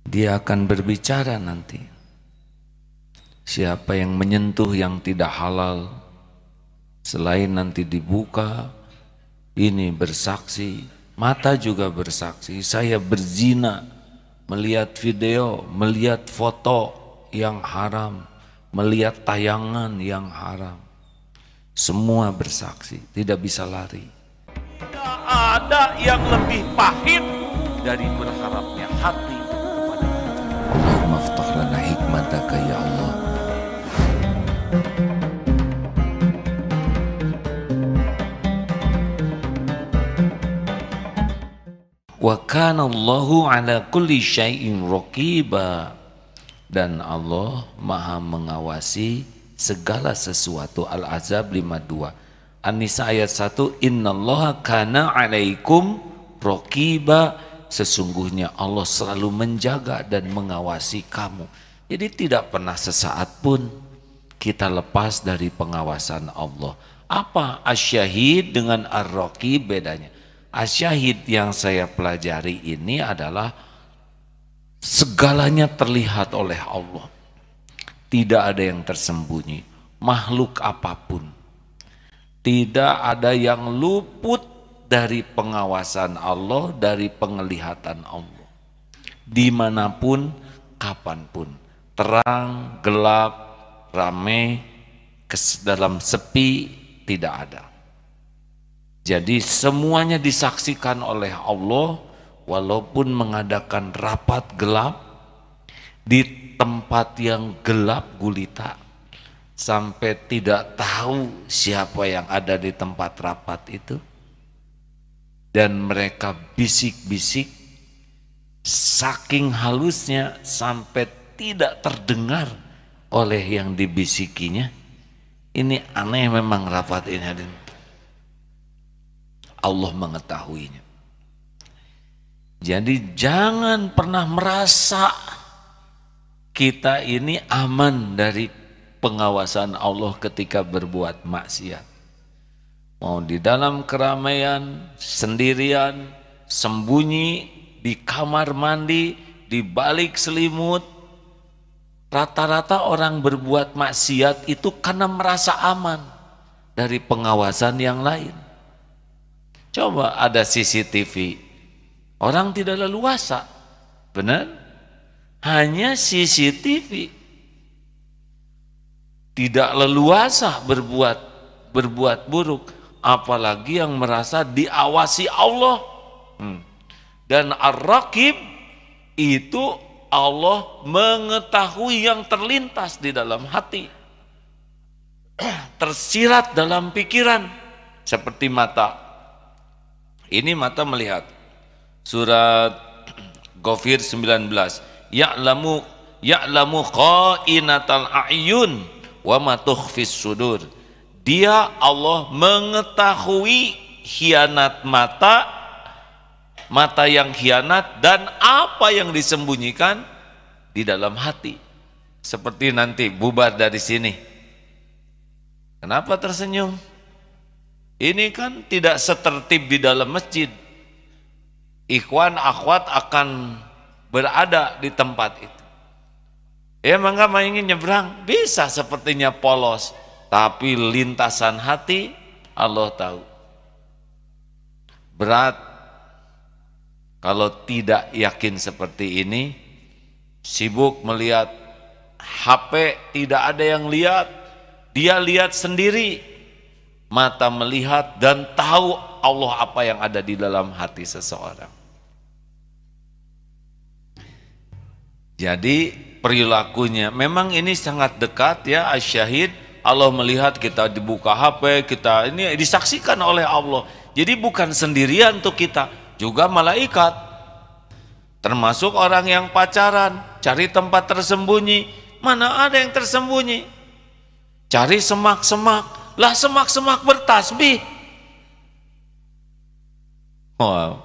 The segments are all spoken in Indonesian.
Dia akan berbicara nanti. Siapa yang menyentuh yang tidak halal, selain nanti dibuka, ini bersaksi, mata juga bersaksi, saya berzina, melihat video, melihat foto yang haram, melihat tayangan yang haram. Semua bersaksi, tidak bisa lari. Tidak ada yang lebih pahit dari berharapnya hati kepada kita. Allahumma aftah lana hikmataka ya Allah. Wa kana Allahu ala kulli syai'in raqiba, dan Allah Maha mengawasi segala sesuatu. Al-Ahzab 52. An-Nisa ayat 1, innallaha kana 'alaikum raqiba, sesungguhnya Allah selalu menjaga dan mengawasi kamu. Jadi tidak pernah sesaat pun kita lepas dari pengawasan Allah. Apa asyahid dengan ar-raqib bedanya? Asyahid yang saya pelajari ini adalah segalanya terlihat oleh Allah. Tidak ada yang tersembunyi, makhluk apapun. Tidak ada yang luput dari pengawasan Allah, dari penglihatan Allah. Dimanapun, kapanpun. Terang, gelap, ramai, dalam sepi, tidak ada. Jadi semuanya disaksikan oleh Allah, walaupun mengadakan rapat gelap di tempat yang gelap gulita, sampai tidak tahu siapa yang ada di tempat rapat itu, dan mereka bisik-bisik saking halusnya sampai tidak terdengar oleh yang dibisikinya. Ini aneh memang rapat ini, hadirin. Allah mengetahuinya. Jadi jangan pernah merasa kita ini aman dari pengawasan Allah ketika berbuat maksiat. Mau di dalam keramaian, sendirian, sembunyi, di kamar mandi, di balik selimut. Rata-rata orang berbuat maksiat itu karena merasa aman dari pengawasan yang lain. Coba ada CCTV, orang tidak leluasa, benar? Hanya CCTV, tidak leluasa berbuat buruk, apalagi yang merasa diawasi Allah. Dan ar-raqib itu Allah mengetahui yang terlintas di dalam hati, tersirat dalam pikiran, seperti mata. Ini mata melihat. Surat Ghafir 19. Ya'lamu qa'inatal a'yun wa ma tukhfis sudur. Dia Allah mengetahui khianat mata, mata yang khianat, dan apa yang disembunyikan di dalam hati. Seperti nanti bubar dari sini. Kenapa tersenyum? Ini kan tidak setertib di dalam masjid. Ikhwan akhwat akan berada di tempat itu. Ya mangga ingin nyebrang, bisa sepertinya polos, tapi lintasan hati Allah tahu. Berat kalau tidak yakin seperti ini, sibuk melihat HP, tidak ada yang lihat, dia lihat sendiri. Mata melihat dan tahu Allah apa yang ada di dalam hati seseorang. Jadi perilakunya memang ini sangat dekat ya, asyahid. Allah melihat kita dibuka HP, kita ini disaksikan oleh Allah. Jadi bukan sendirian untuk kita, juga malaikat. Termasuk orang yang pacaran, cari tempat tersembunyi. Mana ada yang tersembunyi? Cari semak-semak. Lah semak-semak bertasbih. Wow,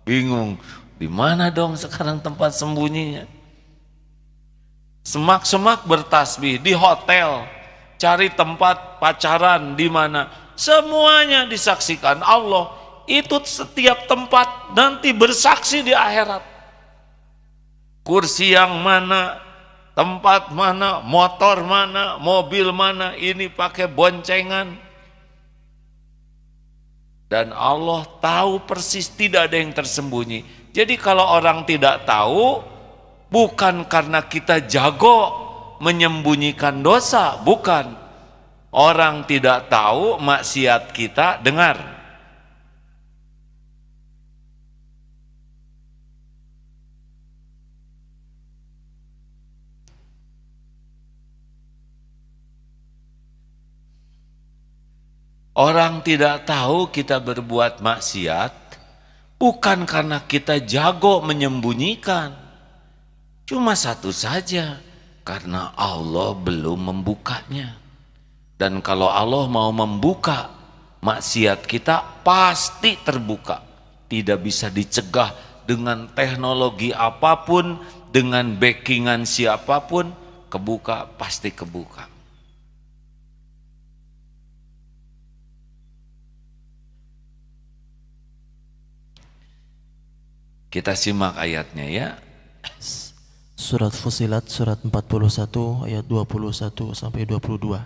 bingung. Di mana dong sekarang tempat sembunyinya? Semak-semak bertasbih di hotel. Cari tempat pacaran di mana? Semuanya disaksikan Allah. Itu setiap tempat nanti bersaksi di akhirat. kursi yang mana, tempat mana, motor mana, mobil mana, ini pakai boncengan. Dan Allah tahu persis, tidak ada yang tersembunyi. Jadi kalau orang tidak tahu, bukan karena kita jago menyembunyikan dosa, bukan. Orang tidak tahu maksiat kita dengar. Orang tidak tahu kita berbuat maksiat bukan karena kita jago menyembunyikan. Cuma satu saja, karena Allah belum membukanya. Dan kalau Allah mau membuka maksiat kita, pasti terbuka. Tidak bisa dicegah dengan teknologi apapun, dengan backingan siapapun, kebuka, pasti kebuka. Kita simak ayatnya ya. Surat Fussilat surat 41 ayat 21 sampai 22.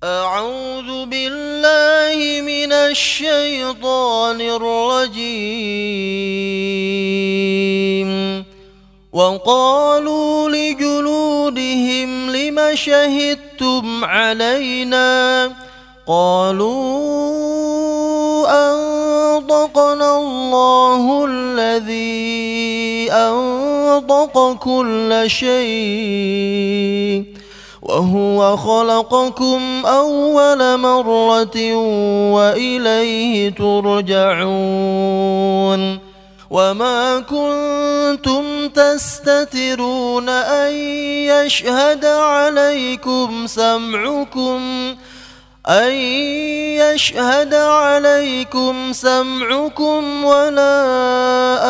A'udzu billahi minasy syaithanir rajim. Wa qalu li juludihim lima syahidtum 'alaina qalu أنطقنا الله الذي أنطق كل شيء وهو خلقكم أول مرة وإليه ترجعون وما كنتم تستترون أن يشهد عليكم سمعكم ولا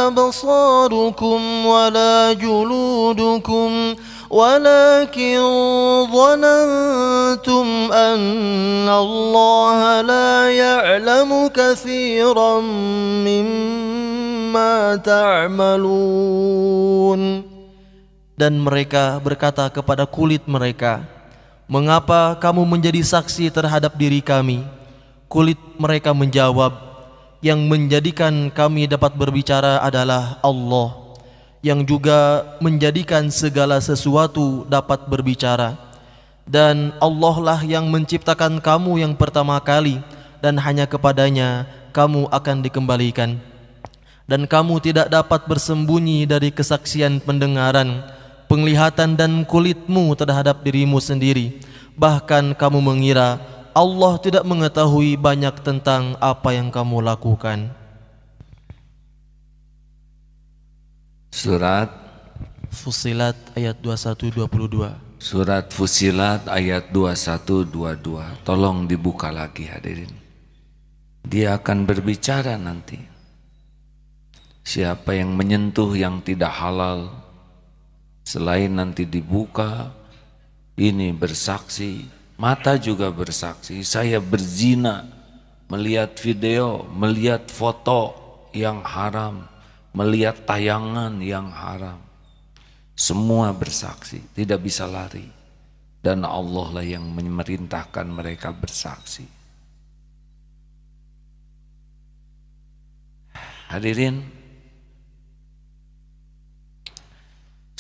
أبصاركم ولا جلودكم ولكن ظننتم أن الله لا يعلم كثيرا مما تعملون. Dan mereka berkata kepada kulit mereka, mengapa kamu menjadi saksi terhadap diri kami? Kulit mereka menjawab, yang menjadikan kami dapat berbicara adalah Allah, yang juga menjadikan segala sesuatu dapat berbicara. Dan Allah lah yang menciptakan kamu yang pertama kali, dan hanya kepadanya kamu akan dikembalikan. Dan kamu tidak dapat bersembunyi dari kesaksian pendengaran, penglihatan dan kulitmu terhadap dirimu sendiri. Bahkan kamu mengira Allah tidak mengetahui banyak tentang apa yang kamu lakukan. Surat Fussilat ayat 21-22. Surat Fussilat ayat 21-22. Tolong dibuka lagi hadirin. Dia akan berbicara nanti. Siapa yang menyentuh yang tidak halal, selain nanti dibuka, ini bersaksi, mata juga bersaksi, saya berzina, melihat video, melihat foto yang haram, melihat tayangan yang haram. Semua bersaksi, tidak bisa lari. Dan Allah lah yang memerintahkan mereka bersaksi. Hadirin,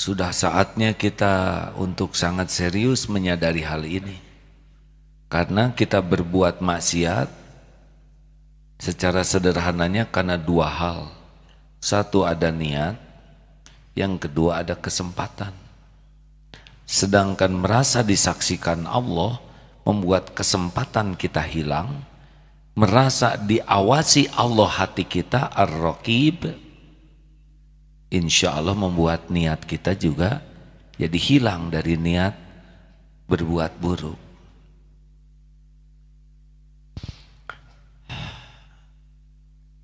sudah saatnya kita untuk sangat serius menyadari hal ini. Karena kita berbuat maksiat secara sederhananya karena dua hal. Satu, ada niat, yang kedua ada kesempatan. Sedangkan merasa disaksikan Allah membuat kesempatan kita hilang, merasa diawasi Allah hati kita, ar-raqib, insya Allah membuat niat kita juga jadi hilang dari niat berbuat buruk.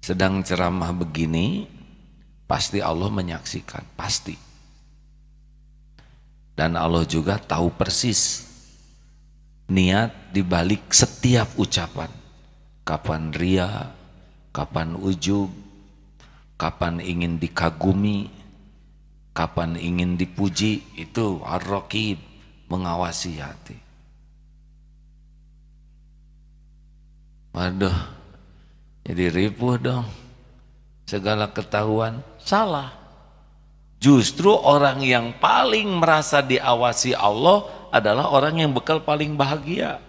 Sedang ceramah begini, pasti Allah menyaksikan, pasti. Dan Allah juga tahu persis niat dibalik setiap ucapan. Kapan ria, kapan ujub, kapan ingin dikagumi, kapan ingin dipuji, itu ar-raqib, mengawasi hati. Waduh, jadi ripuh dong. Segala ketahuan salah. Justru orang yang paling merasa diawasi Allah adalah orang yang bekal paling bahagia.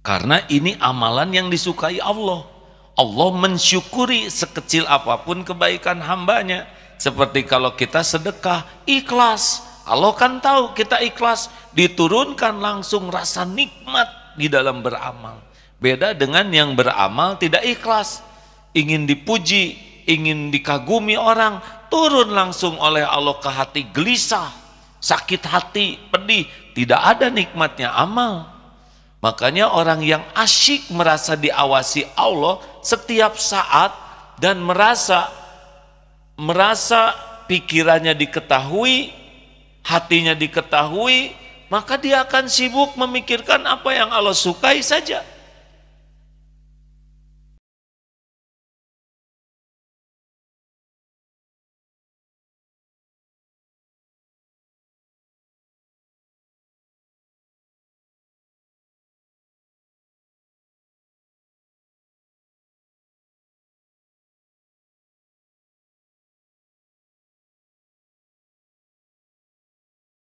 Karena ini amalan yang disukai Allah. Allah mensyukuri sekecil apapun kebaikan hambanya. Seperti kalau kita sedekah, ikhlas. Allah kan tahu kita ikhlas, diturunkan langsung rasa nikmat di dalam beramal. Beda dengan yang beramal tidak ikhlas, ingin dipuji, ingin dikagumi orang, turun langsung oleh Allah ke hati gelisah, sakit hati, pedih, tidak ada nikmatnya amal. Makanya orang yang asyik merasa diawasi Allah setiap saat dan merasa pikirannya diketahui, hatinya diketahui, maka dia akan sibuk memikirkan apa yang Allah sukai saja.